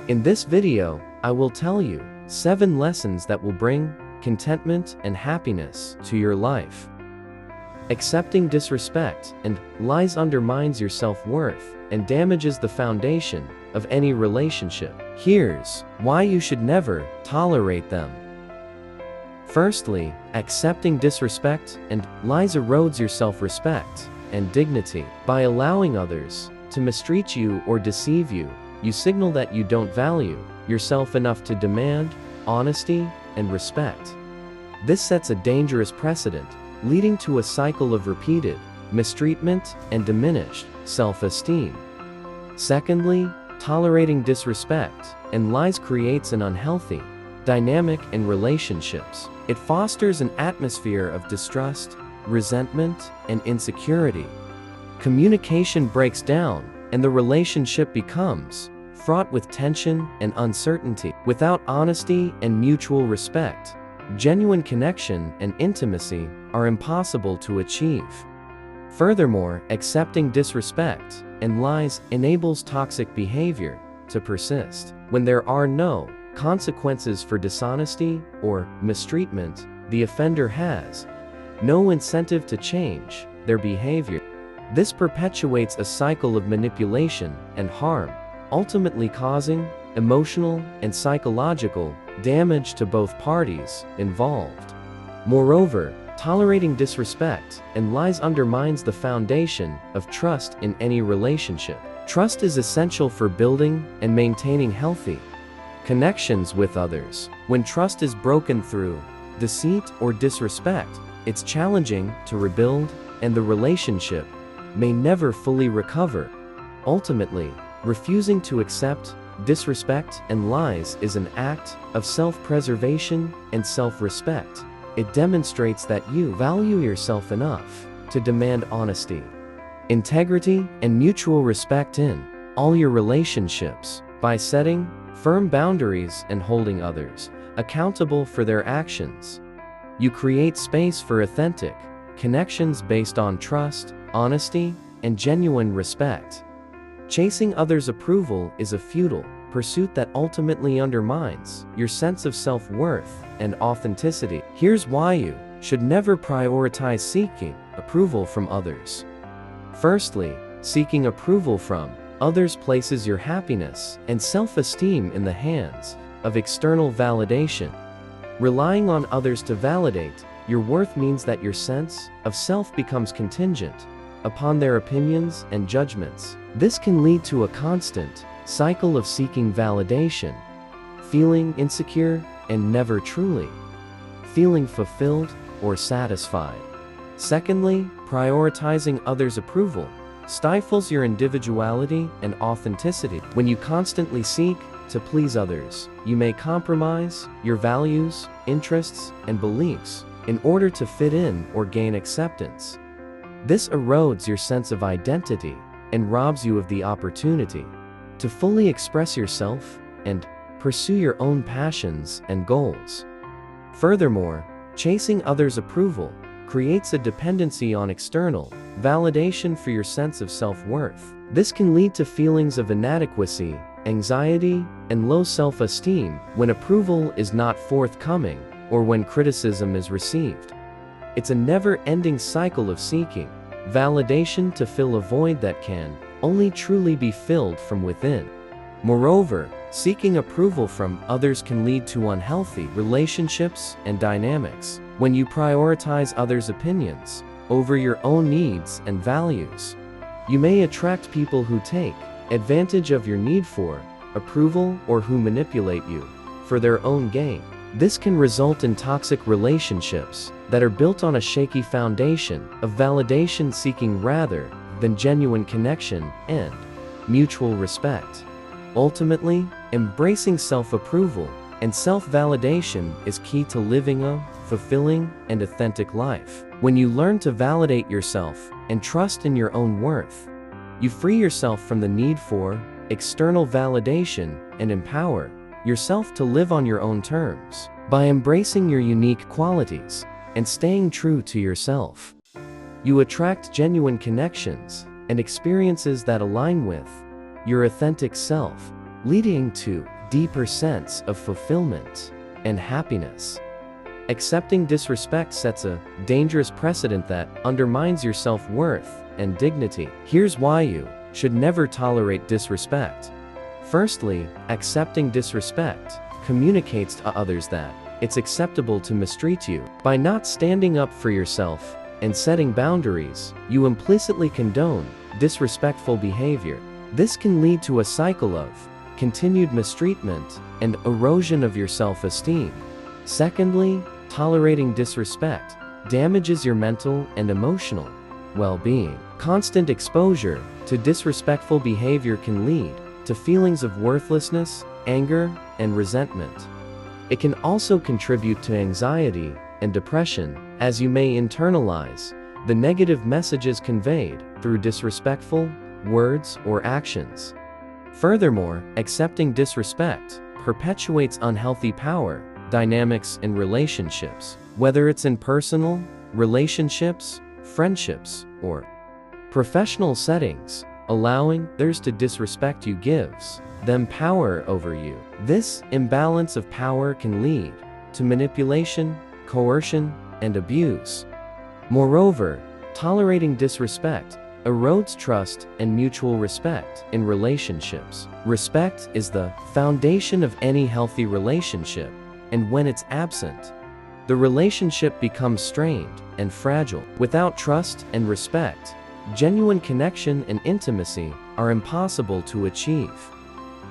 In this video, I will tell you 7 lessons that will bring contentment and happiness to your life. Accepting disrespect and lies undermines your self-worth and damages the foundation of any relationship. Here's why you should never tolerate them. Firstly, accepting disrespect and lies erodes your self-respect and dignity. By allowing others to mistreat you or deceive you, you signal that you don't value yourself enough to demand honesty and respect. This sets a dangerous precedent, leading to a cycle of repeated mistreatment and diminished self-esteem. Secondly, tolerating disrespect and lies creates an unhealthy dynamic in relationships. It fosters an atmosphere of distrust, resentment, and insecurity. Communication breaks down, and the relationship becomes fraught with tension and uncertainty. Without honesty and mutual respect, genuine connection and intimacy are impossible to achieve. Furthermore, accepting disrespect and lies enables toxic behavior to persist. When there are no consequences for dishonesty or mistreatment, the offender has no incentive to change their behavior. This perpetuates a cycle of manipulation and harm, ultimately causing emotional and psychological damage to both parties involved. Moreover, tolerating disrespect and lies undermines the foundation of trust in any relationship. Trust is essential for building and maintaining healthy connections with others. When trust is broken through deceit or disrespect, it's challenging to rebuild, and the relationship may never fully recover. Ultimately, refusing to accept disrespect and lies is an act of self-preservation and self-respect. It demonstrates that you value yourself enough to demand honesty, integrity, and mutual respect in all your relationships. By setting firm boundaries and holding others accountable for their actions, you create space for authentic connections based on trust, honesty, and genuine respect. Chasing others' approval is a futile pursuit that ultimately undermines your sense of self-worth and authenticity. Here's why you should never prioritize seeking approval from others. Firstly, seeking approval from others places your happiness and self-esteem in the hands of external validation. Relying on others to validate your worth means that your sense of self becomes contingent upon their opinions and judgments. This can lead to a constant cycle of seeking validation, feeling insecure, and never truly feeling fulfilled or satisfied. Secondly, prioritizing others' approval stifles your individuality and authenticity. When you constantly seek to please others, you may compromise your values, interests, and beliefs in order to fit in or gain acceptance. This erodes your sense of identity and robs you of the opportunity to fully express yourself and pursue your own passions and goals. Furthermore, chasing others' approval creates a dependency on external validation for your sense of self-worth. This can lead to feelings of inadequacy, anxiety, and low self-esteem when approval is not forthcoming or when criticism is received. It's a never-ending cycle of seeking validation to fill a void that can only truly be filled from within. Moreover, seeking approval from others can lead to unhealthy relationships and dynamics. When you prioritize others' opinions over your own needs and values, you may attract people who take advantage of your need for approval or who manipulate you for their own gain. This can result in toxic relationships that are built on a shaky foundation of validation seeking rather than genuine connection and mutual respect. Ultimately, embracing self-approval and self-validation is key to living a fulfilling and authentic life. When you learn to validate yourself and trust in your own worth, you free yourself from the need for external validation and empower yourself to live on your own terms. By embracing your unique qualities and staying true to yourself, you attract genuine connections and experiences that align with your authentic self, leading to deeper sense of fulfillment and happiness. Accepting disrespect sets a dangerous precedent that undermines your self-worth and dignity. Here's why you should never tolerate disrespect. Firstly, accepting disrespect communicates to others that it's acceptable to mistreat you. By not standing up for yourself and setting boundaries, you implicitly condone disrespectful behavior. This can lead to a cycle of continued mistreatment and erosion of your self-esteem. Secondly, tolerating disrespect damages your mental and emotional well-being. Constant exposure to disrespectful behavior can lead to feelings of worthlessness, anger, and resentment. It can also contribute to anxiety and depression, as you may internalize the negative messages conveyed through disrespectful words or actions. Furthermore, accepting disrespect perpetuates unhealthy power dynamics in relationships, whether it's in personal relationships, friendships, or professional settings. Allowing others to disrespect you gives them power over you. This imbalance of power can lead to manipulation, coercion, and abuse. Moreover, tolerating disrespect erodes trust and mutual respect in relationships. Respect is the foundation of any healthy relationship, and when it's absent, the relationship becomes strained and fragile. Without trust and respect, genuine connection and intimacy are impossible to achieve.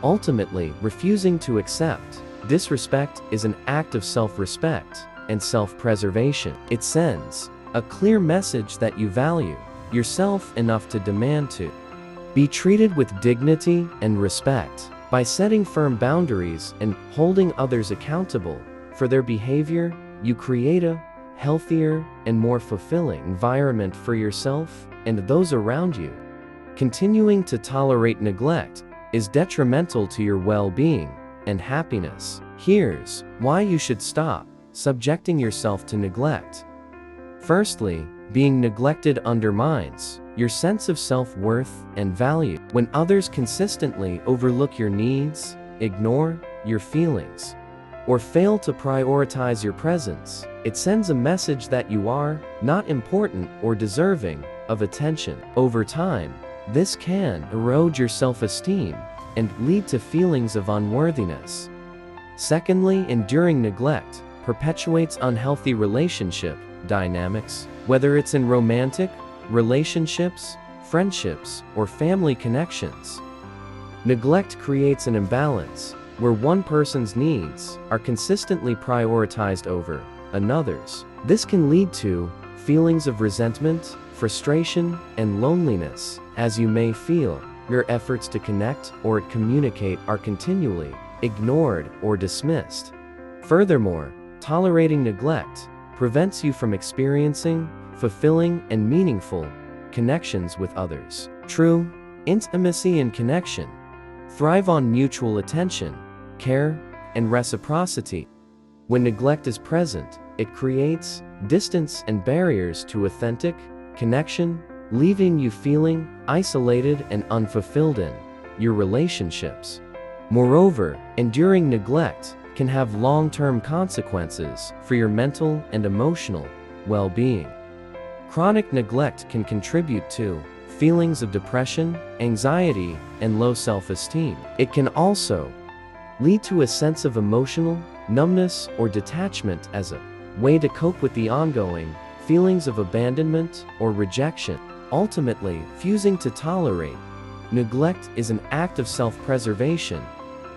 Ultimately, refusing to accept disrespect is an act of self-respect and self-preservation. It sends a clear message that you value yourself enough to demand to be treated with dignity and respect. By setting firm boundaries and holding others accountable for their behavior, you create a healthier and more fulfilling environment for yourself and those around you. Continuing to tolerate neglect is detrimental to your well-being and happiness. Here's why you should stop subjecting yourself to neglect. Firstly, being neglected undermines your sense of self-worth and value. When others consistently overlook your needs, ignore your feelings, or fail to prioritize your presence, it sends a message that you are not important or deserving of attention. Over time, this can erode your self-esteem and lead to feelings of unworthiness. Secondly, enduring neglect perpetuates unhealthy relationship dynamics, whether it's in romantic relationships, friendships, or family connections. Neglect creates an imbalance where one person's needs are consistently prioritized over another's. This can lead to feelings of resentment, frustration, and loneliness, as you may feel your efforts to connect or communicate are continually ignored or dismissed. Furthermore, tolerating neglect prevents you from experiencing fulfilling and meaningful connections with others. True intimacy and connection thrive on mutual attention, care, and reciprocity. When neglect is present, it creates distance and barriers to authentic connection, leaving you feeling isolated and unfulfilled in your relationships. Moreover, enduring neglect can have long-term consequences for your mental and emotional well-being. Chronic neglect can contribute to feelings of depression, anxiety, and low self-esteem. It can also lead to a sense of emotional numbness or detachment as a way to cope with the ongoing feelings of abandonment or rejection. Ultimately, refusing to tolerate neglect is an act of self-preservation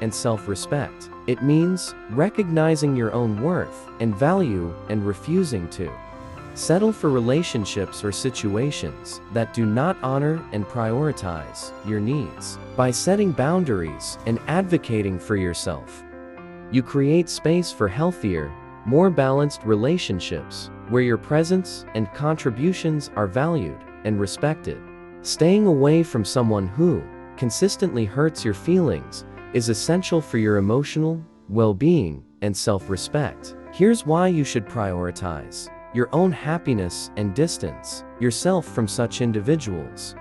and self-respect. It means recognizing your own worth and value and refusing to settle for relationships or situations that do not honor and prioritize your needs. By setting boundaries and advocating for yourself, you create space for healthier, more balanced relationships where your presence and contributions are valued and respected. Staying away from someone who consistently hurts your feelings is essential for your emotional well-being and self-respect. Here's why you should prioritize your own happiness and distance yourself from such individuals.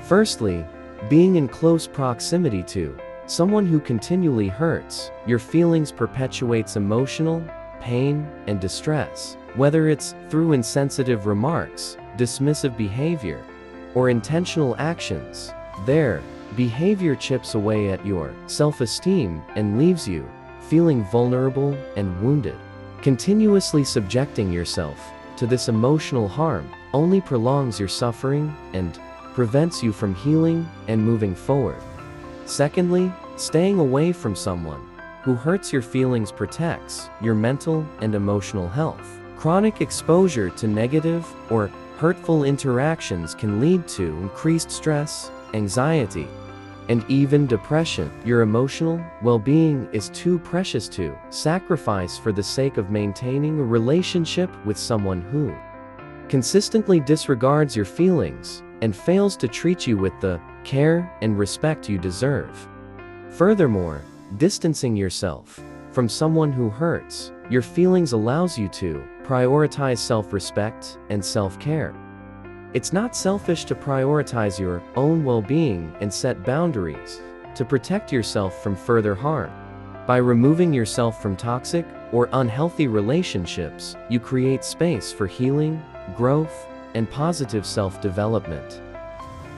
Firstly, being in close proximity to Someone who continually hurts your feelings perpetuates emotional pain and distress, whether it's through insensitive remarks, dismissive behavior, or intentional actions. Their behavior chips away at your self-esteem and leaves you feeling vulnerable and wounded. Continuously subjecting yourself to this emotional harm only prolongs your suffering and prevents you from healing and moving forward. Secondly, staying away from someone who hurts your feelings protects your mental and emotional health. Chronic exposure to negative or hurtful interactions can lead to increased stress, anxiety, and even depression. Your emotional well-being is too precious to sacrifice for the sake of maintaining a relationship with someone who consistently disregards your feelings and fails to treat you with the care and respect you deserve. Furthermore, distancing yourself from someone who hurts your feelings allows you to prioritize self-respect and self-care. It's not selfish to prioritize your own well-being and set boundaries to protect yourself from further harm. By removing yourself from toxic or unhealthy relationships, you create space for healing, growth, and positive self-development.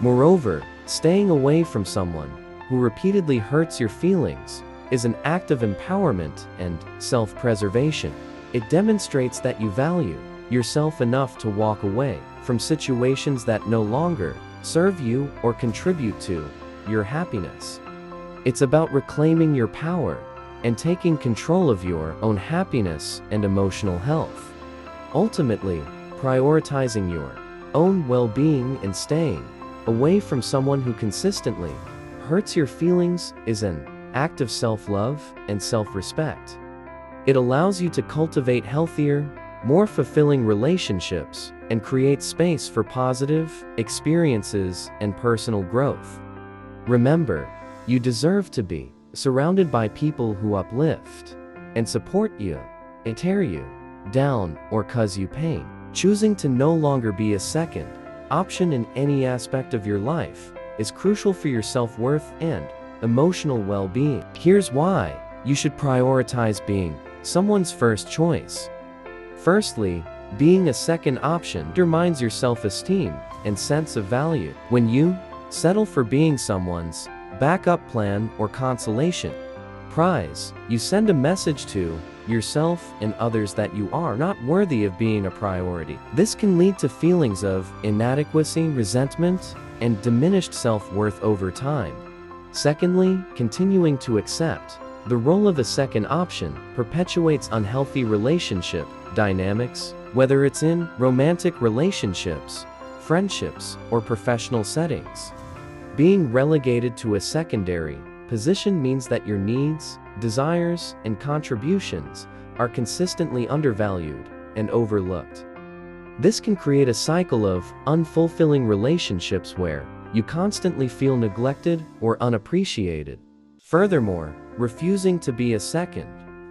Moreover, staying away from someone who repeatedly hurts your feelings is an act of empowerment and self-preservation. It demonstrates that you value yourself enough to walk away from situations that no longer serve you or contribute to your happiness. It's about reclaiming your power and taking control of your own happiness and emotional health. Ultimately, prioritizing your own well-being and staying away from someone who consistently hurts your feelings is an act of self-love and self-respect. It allows you to cultivate healthier, more fulfilling relationships and create space for positive experiences and personal growth. Remember, you deserve to be surrounded by people who uplift and support you, and tear you down or cause you pain. Choosing to no longer be a second option in any aspect of your life is crucial for your self-worth and emotional well-being. Here's why you should prioritize being someone's first choice. Firstly, being a second option undermines your self-esteem and sense of value. When you settle for being someone's backup plan or consolation prize, you send a message to yourself and others that you are not worthy of being a priority. This can lead to feelings of inadequacy, resentment, and diminished self-worth over time. Secondly, continuing to accept the role of a second option perpetuates unhealthy relationship dynamics, whether it's in romantic relationships, friendships, or professional settings. Being relegated to a secondary position means that your needs, desires, and contributions are consistently undervalued and overlooked. This can create a cycle of unfulfilling relationships where you constantly feel neglected or unappreciated. Furthermore, refusing to be a second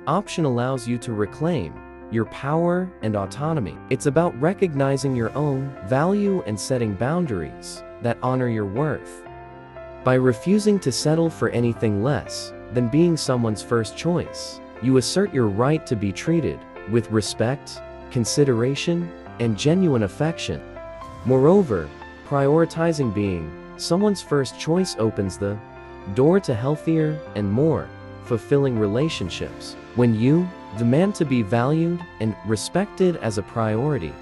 option allows you to reclaim your power and autonomy. It's about recognizing your own value and setting boundaries that honor your worth. By refusing to settle for anything less than being someone's first choice, you assert your right to be treated with respect, consideration, and genuine affection. Moreover, prioritizing being someone's first choice opens the door to healthier and more fulfilling relationships. When you demand to be valued and respected as a priority,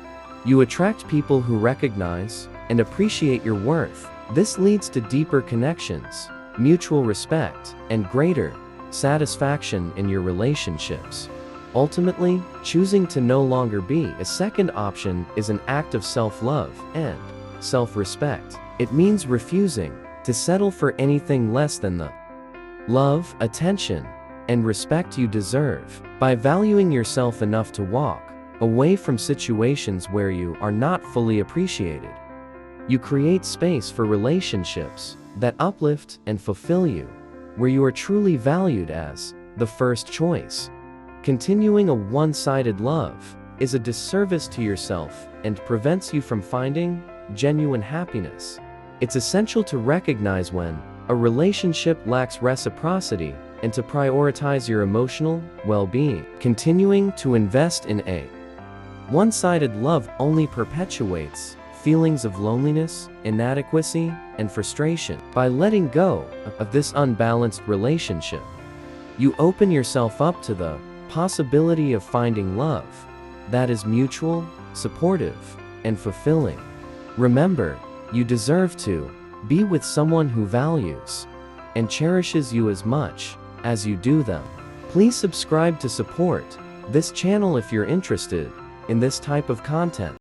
you attract people who recognize and appreciate your worth. This leads to deeper connections, mutual respect, and greater satisfaction in your relationships. Ultimately, choosing to no longer be a second option is an act of self-love and self-respect. It means refusing to settle for anything less than the love, attention, and respect you deserve. By valuing yourself enough to walk away from situations where you are not fully appreciated, you create space for relationships that uplift and fulfill you, where you are truly valued as the first choice. Continuing a one-sided love is a disservice to yourself and prevents you from finding genuine happiness. It's essential to recognize when a relationship lacks reciprocity and to prioritize your emotional well-being. Continuing to invest in a one-sided love only perpetuates feelings of loneliness, inadequacy, and frustration. By letting go of this unbalanced relationship, you open yourself up to the possibility of finding love that is mutual, supportive, and fulfilling. Remember, you deserve to be with someone who values and cherishes you as much as you do them. Please subscribe to support this channel if you're interested in this type of content.